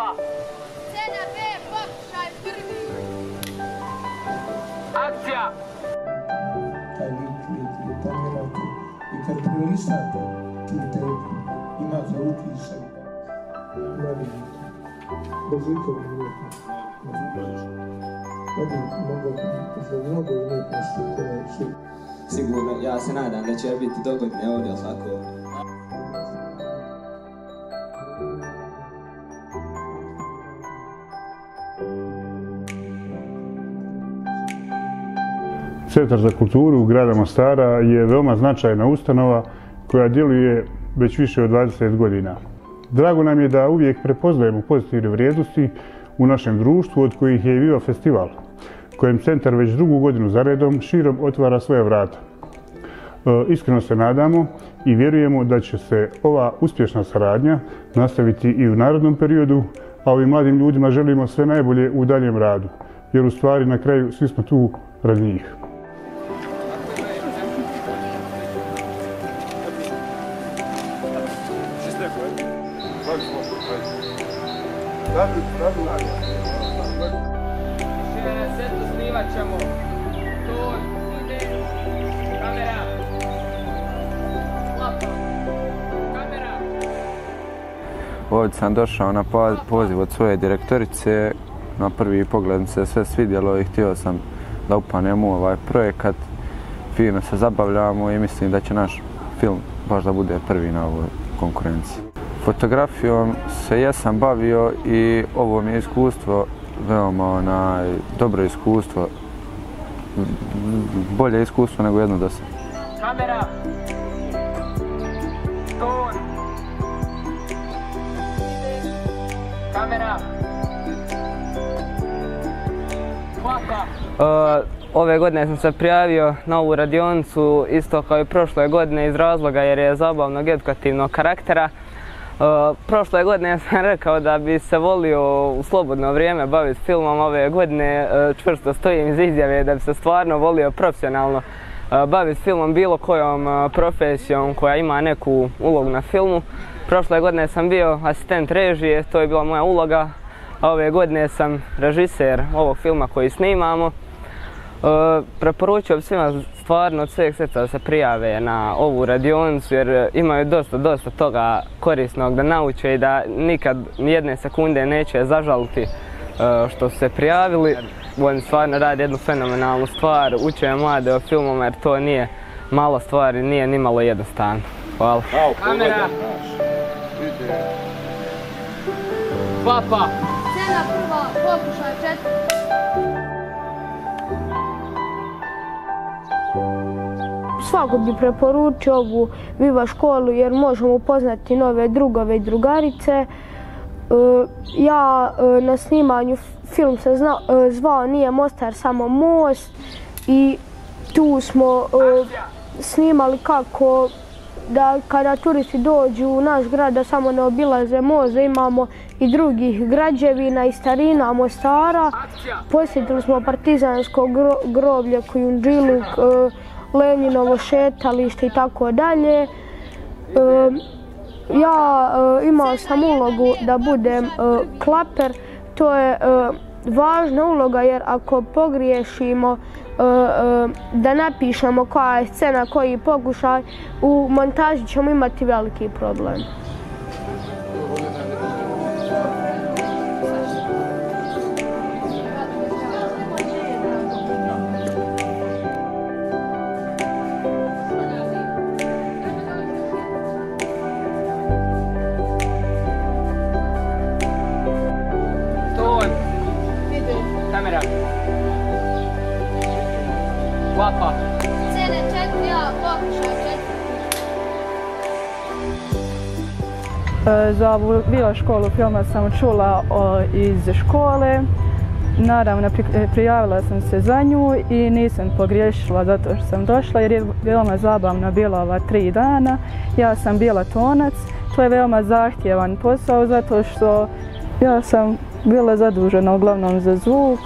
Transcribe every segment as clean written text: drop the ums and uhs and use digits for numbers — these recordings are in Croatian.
Klapa! Scena B, pokušaj prvi! Akcija! Taj lik pomirate i kad prelistate tu tebu, imate utisak da bez ikog uvjetnosti. Ja bih mogao za mnogo uvjetnosti koje su. Sigurno, ja se nadam da će biti dogodine ovdje, tako? Centar za kulturu grada Mostara je veoma značajna ustanova koja djeluje već više od 20 godina. Drago nam je da uvijek prepoznajemo pozitivne vrijednosti u našem društvu, od kojih je i Viva festival, kojem centar već drugu godinu zaredom širom otvara svoja vrata. Iskreno se nadamo i vjerujemo da će se ova uspješna saradnja nastaviti i u narednom periodu, a ovim mladim ljudima želimo sve najbolje u daljem radu, jer u stvari na kraju svi smo tu radi njih. Snimat ćemo. Ton, ide. Kamera. Klapa. Kamera. Ovdje sam došao na poziv od svoje direktorice. Na prvi pogled mi se sve svidjelo i htio sam da upanem u ovaj projekat. Fino se zabavljamo i mislim da će naš film baš da bude prvi na ovoj konkurenciji. Fotografijom se jesam bavio i ovo mi je iskustvo, veoma dobro iskustvo, bolje iskustvo nego jedno do sada. Kamera. Ton. Kamera. Klapa. Ove godine sam se prijavio na ovu radionicu isto kao i prošle godine iz razloga jer je zabavnog edukativnog karaktera. Prošle godine sam rekao da bi se volio u slobodno vrijeme baviti filmom. Ove godine čvrsto stojim iz izjave da bi se stvarno volio profesionalno baviti filmom, bilo kojom profesijom koja ima neku ulogu na filmu. Prošle godine sam bio asistent režije, to je bila moja uloga, a ove godine sam režiser ovog filma koji snimamo. Preporučio bih svima stvarno od sveg srca da se prijave na ovu radionicu jer imaju dosta toga korisnog da nauče i da nikad nijedne sekunde neće zažaliti što su se prijavili. Oni stvarno rade jednu fenomenalnu stvar, uče mlade o filmom jer to nije malo stvari, nije ni malo jednostavno. Hvala. Kamera. Klapa. Scena prva, pokušaj četvrta. Svako bi preporučio ovu Viva školu jer možemo upoznati nove drugove i drugarice. Ja na snimanju film se zvao Nije Mostar samo most i tu smo snimali kako da kada turisti dođu u naš grad da samo ne obilaze most, da imamo i drugih građevina i starina Mostara. Posjetili smo Partizansko groblje, Kujundžiluk, Lenjinovo šetalište i tako dalje. Ja imao sam ulogu da budem klaper. To je važna uloga jer ako pogriješimo da napišemo koja je scena, koji pokušaj, u montaži ćemo imati veliki problem. Kamera. Klapa. Scene 4A, pokušaj 4. Za ovu Viva školu filma sam čula iz škole. Naravno, prijavila sam se za nju i nisam pogriješila zato što sam došla jer je veoma zabavno bila ova 3 dana. Ja sam bila tonac, to je veoma zahtjevan posao zato što ja sam bila zadužena uglavnom za zvuk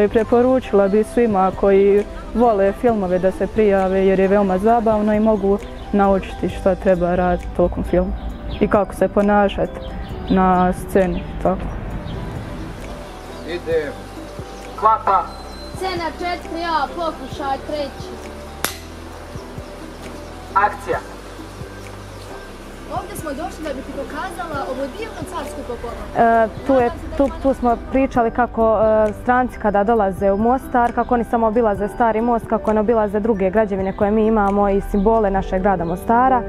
i preporučila bi svima koji vole filmove da se prijave jer je veoma zabavno i mogu naučiti što treba raditi tokom filma i kako se ponašati na sceni. Tako. Ide. Kvapa. Scena 4A, pokušaj 3. Akcija. Ovdje smo došli da bi ti pokazala ovo divno carsku popolu. Tu smo pričali kako stranci kada dolaze u Mostar, kako oni samo obilaze Stari most, kako oni obilaze druge građevine koje mi imamo i simbole našeg grada Mostara.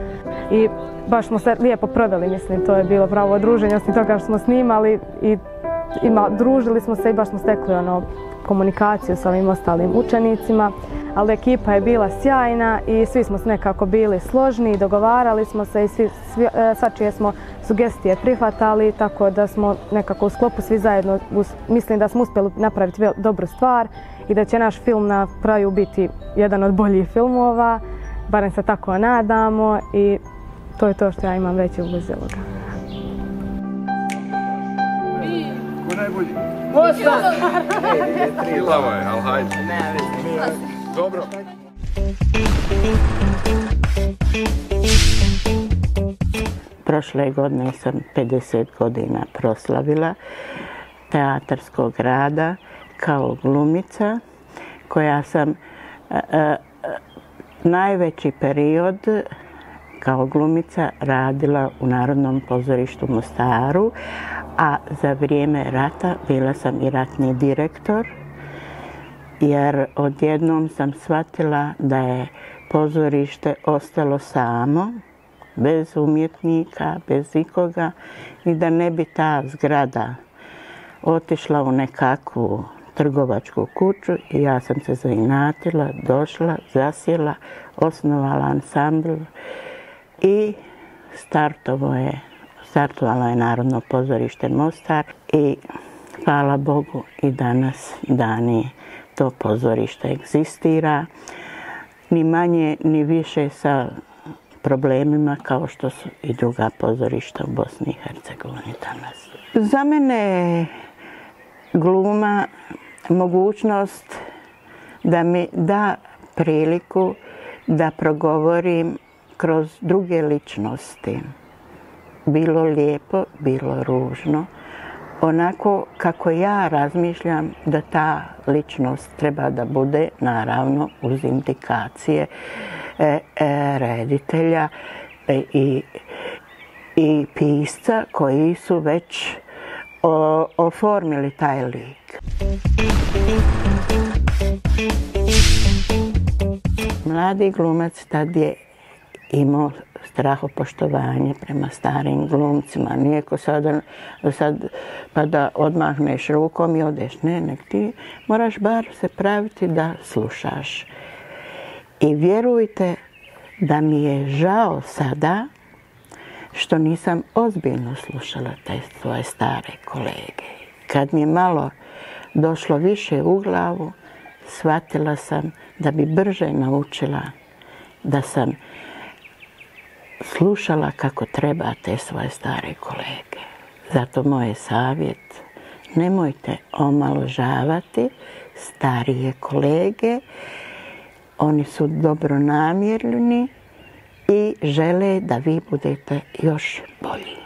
I baš smo se lijepo proveli, mislim, to je bilo pravo druženje, osim toga što smo snimali i družili smo se i baš smo stekli komunikaciju sa ovim ostalim učenicima. Ali ekipa je bila sjajna i svi smo nekako bili složni, dogovarali smo se i svačije smo sugestije prihvatali, tako da smo nekako u sklopu svi zajedno, mislim da smo uspjeli napraviti dobru stvar i da će naš film na kraju biti jedan od boljih filmova, barem se tako nadamo i to je to što ja imam reći u vezi ovoga. Ko najbolji? Mostar! Ilavo je, ali hajde. Dobro. Prošle godine sam 50 godina proslavila teatarskog rada kao glumica, koja sam najveći period kao glumica radila u Narodnom pozorištu u Mostaru, a za vrijeme rata bila sam i ratni direktor, jer odjednom sam shvatila da je pozorište ostalo samo, bez umjetnika, bez ikoga i da ne bi ta zgrada otišla u nekakvu trgovačku kuću i ja sam se zainatila, došla, zasjela, osnovala ansambl i startovalo je Narodno pozorište Mostar i hvala Bogu i danas dani to pozorište egzistira, ni manje ni više sa problemima kao što su i druga pozorišta u Bosni i Hercegovini danas. Za mene je gluma mogućnost da mi da priliku da progovorim kroz druge ličnosti. Bilo lijepo, bilo ružno. Onako kako ja razmišljam da ta ličnost treba da bude, naravno uz indikacije reditelja i pisca koji su već oformili taj lik. Mladi glumac tad je imao strahopoštovanje prema starim glumcima. Nije ko sad pa da odmahneš rukom i odeš. Ne, nek ti moraš bar se praviti da slušaš. I vjerujte da mi je žao sada što nisam ozbiljno slušala te svoje stare kolege. Kad mi je malo došlo više u glavu, shvatila sam da bi brže naučila da sam slušala kako treba te svoje stare kolege. Zato moj savjet, nemojte omalovažavati starije kolege. Oni su dobronamjerni i žele da vi budete još bolji.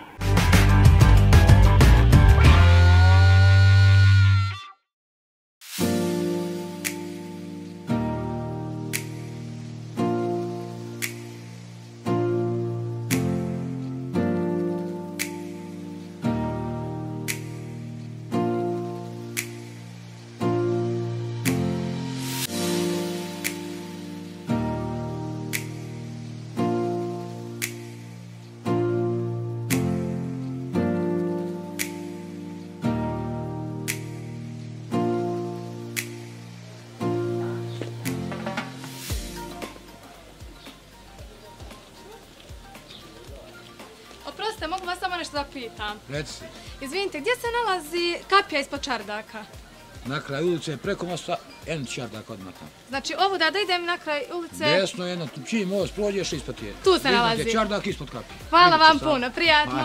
Oprostite, mogu vas samo nešto da pitam? Reci. Izvinite, gdje se nalazi kapija ispod čardaka? Na kraju ulice, preko mosta, jedan čardak odmah tamo. Znači, ovu da idem na kraj ulice... Desno jedno, čiji most prođeš ispod je. Tu se nalazi. Iznad je čardak ispod kapije. Hvala vam puno, prijatno.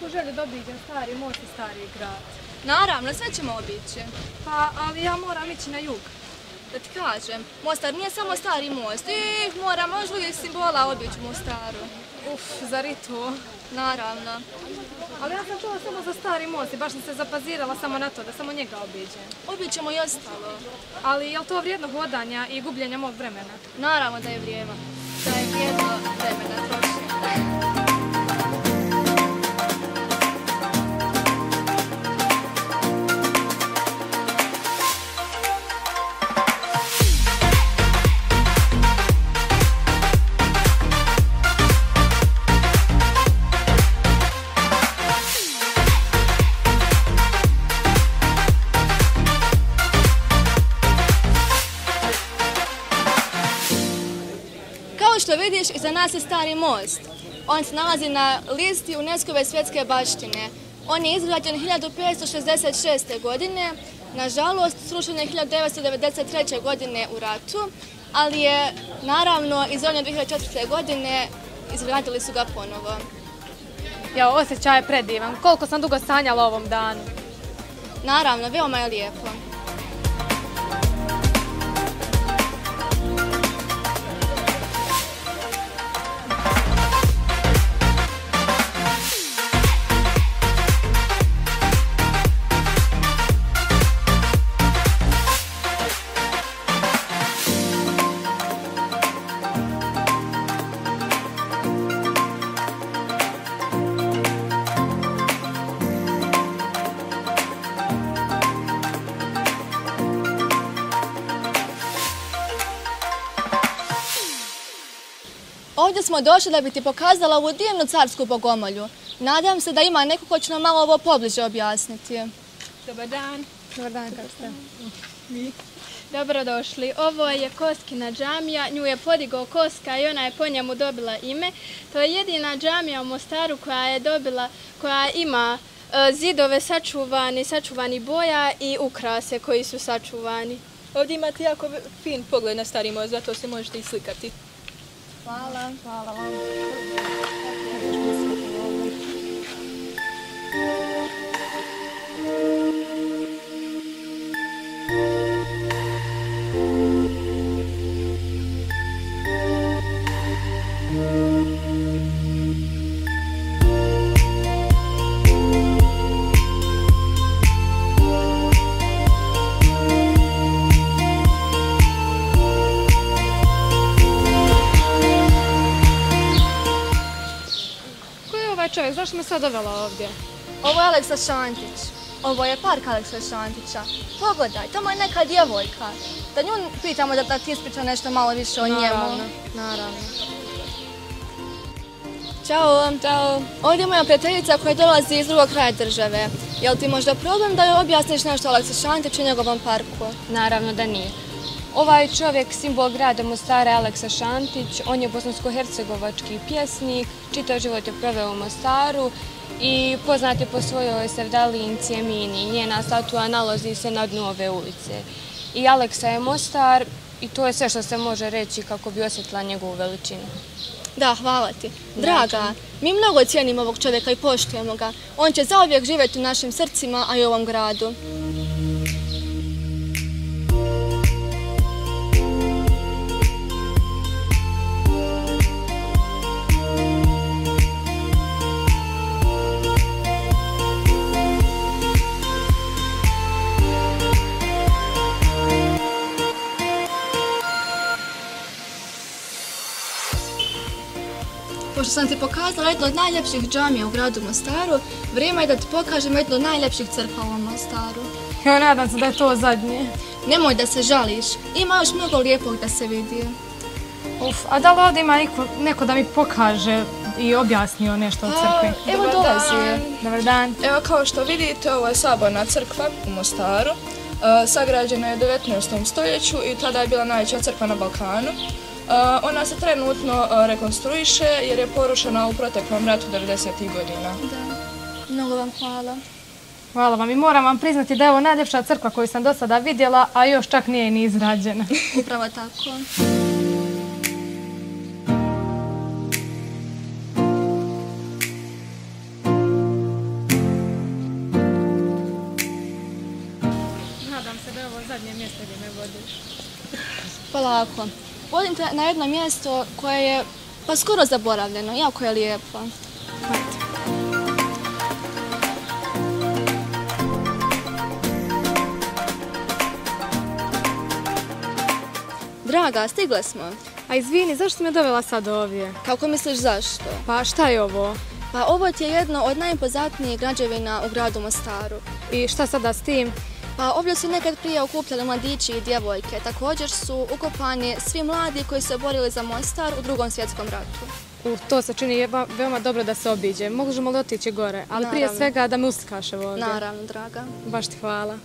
veliku želju da obiđem Stari most i Stari grad. Naravno, sve ćemo obići. Pa, ali ja moram ići na jug. Da ti kažem, Mostar nije samo Stari most. Moramo još drugih simbola obići u Mostaru. Zar i to? Naravno. Ali ja sam čula samo za Stari most i baš sam se zapazirala samo na to, da samo njega obiđem. Obićemo i ostalo. Ali je li to vrijedno hodanja i gubljenja mog vremena? Naravno da je vrijedno. Da je vrijedno vremena trošiti. Kao što vidiš, iza nas je Stari most. On se nalazi na listi UNESCO-ve svjetske baštine. On je izgrađen 1566. godine, nažalost srušen je 1993. godine u ratu, ali je naravno izravljen 2004. godine, izgradili su ga ponovo. Osjećaj je predivan. Koliko sam dugo sanjala o ovom danu. Naravno, veoma je lijepo. Ovdje smo došli da bi ti pokazala ovu divnu carsku bogomolju. Nadam se da ima neko ko će nam malo ovo pobliže objasniti. Dobar dan. Dobar dan, kako ste? Dobrodošli. Ovo je Koskina džamija, nju je podigao Koska i ona je po njemu dobila ime. To je jedina džamija u Mostaru koja ima zidove sačuvani boja i ukrase koji su sačuvani. Ovdje imate jako fin pogled na Stari most, zato se možete i slikati. Hvala. Hvala vam. Čovjek, zašto me sad dovela ovdje? Ovo je Aleksa Šantić. Ovo je park Aleksa Šantića. Pogledaj, tamo je neka djevojka. Da nju pitamo da ti ispriča nešto malo više o njemu. Naravno. Ćao. Ćao. Ovdje je moja prijateljica koja dolazi iz drugog kraja države. Je li ti možda problem da joj objasniš nešto o Aleksa Šantiću i njegovom parku? Naravno da nije. Ovaj čovjek, simbol grada Mostara, Aleksa Šantić, on je bosansko-hercegovački pjesnik, čitav život je proveo u Mostaru i poznat je po svojoj sevdali Inci Emini. Njena statua nalazi se na dnu ove ulice. I Aleksa je Mostar i to je sve što se može reći kako bi osjetila njegovu veličinu. Da, hvala ti. Draga, mi mnogo cijenimo ovog čovjeka i poštujemo ga. On će zauvijek živjeti u našim srcima, a i u ovom gradu. Pošto sam ti pokazala jednu od najljepših džamija u gradu Mostaru, vrijeme je da ti pokažem jednu od najljepših crkva u Mostaru. Ja nadam se da je to zadnje. Nemoj da se žališ, ima još mnogo lijepog da se vidi. A da li ovdje ima neko da mi pokaže i objasnio nešto o crkvi? Evo dolazi. Dobar dan. Evo kao što vidite, ovo je saborna crkva u Mostaru. Sagrađena je u 19. stoljeću i tada je bila najveća crkva na Balkanu. Ona se trenutno rekonstruiše jer je porušena u proteklom ratu 90. godina. Da, mnogo vam hvala. Hvala vam i moram vam priznati da je ovo najljepša crkva koju sam do sada vidjela, a još čak nije ni izrađena. Upravo tako. ovo zadnje mjesto gdje me vodiš? Polako. Vodim te na jedno mjesto koje je pa skoro zaboravljeno, jako je lijepo. Draga, stigle smo. A izvini, zašto si me dovela sad ovdje? Kako misliš zašto? Pa šta je ovo? Pa ovo ti je jedno od najimpozantnijih građevina u gradu Mostaru. I šta sada s tim? Pa ovdje su nekad prije okupljali mladići i djevojke. Također su ukopani svi mladi koji su borili za Mostar u Drugom svjetskom ratu. To se čini veoma dobro da se obiđe. Možemo li otići gore? Ali prije svega da me uslikaš ovdje. Naravno, draga. Baš ti hvala.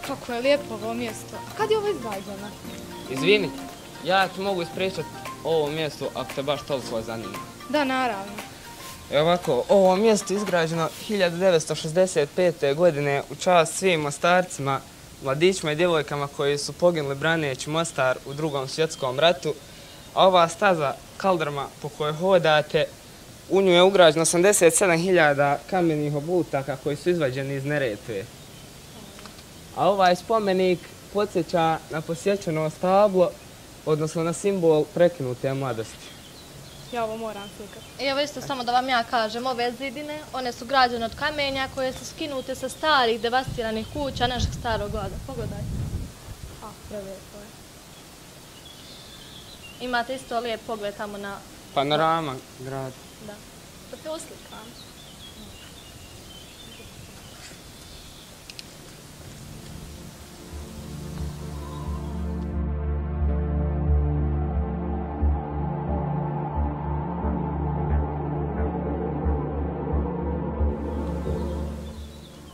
Kako je lijepo ovo mjesto. Kad je ovo izgrađeno? Izvini, ja ti mogu ispričati o ovom mjestu ako te baš toliko zanima. Da, naravno. Evo ovako, ovo mjesto je izgrađeno 1965. godine u čast svim Mostarcima, mladićima i djevojkama koji su poginuli braneći Mostar u Drugom svjetskom ratu. A ova staza kaldrma po kojoj hodate, u nju je ugrađeno 87.000 kamenih oblutaka koji su izvađeni iz Neretve. A ovaj spomenik podsjeća na posjećeno stablo, odnosno na simbol prekinute mladosti. Ja ovo moram slikati. Evo isto samo da vam ja kažem, ove zidine, one su građene od kamenja koje su skinute sa starih devastiranih kuća našeg starog grada. Pogledajte. Prelijepo je. Imate isto lijep pogled tamo na... Panorama grada. Da. Da te uslikam.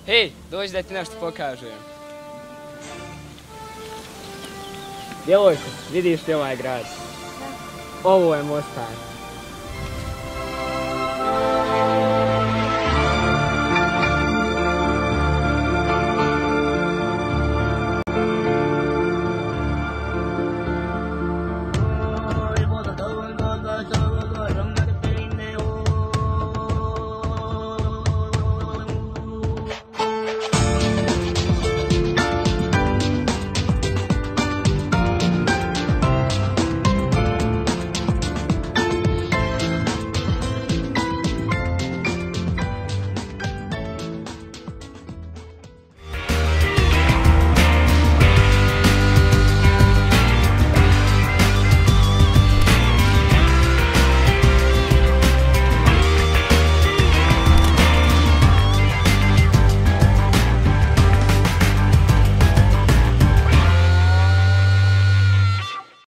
Hej, dođi da ti nešto pokažem. Djevojko, vidiš li ovaj grad? Ovo je Mostar.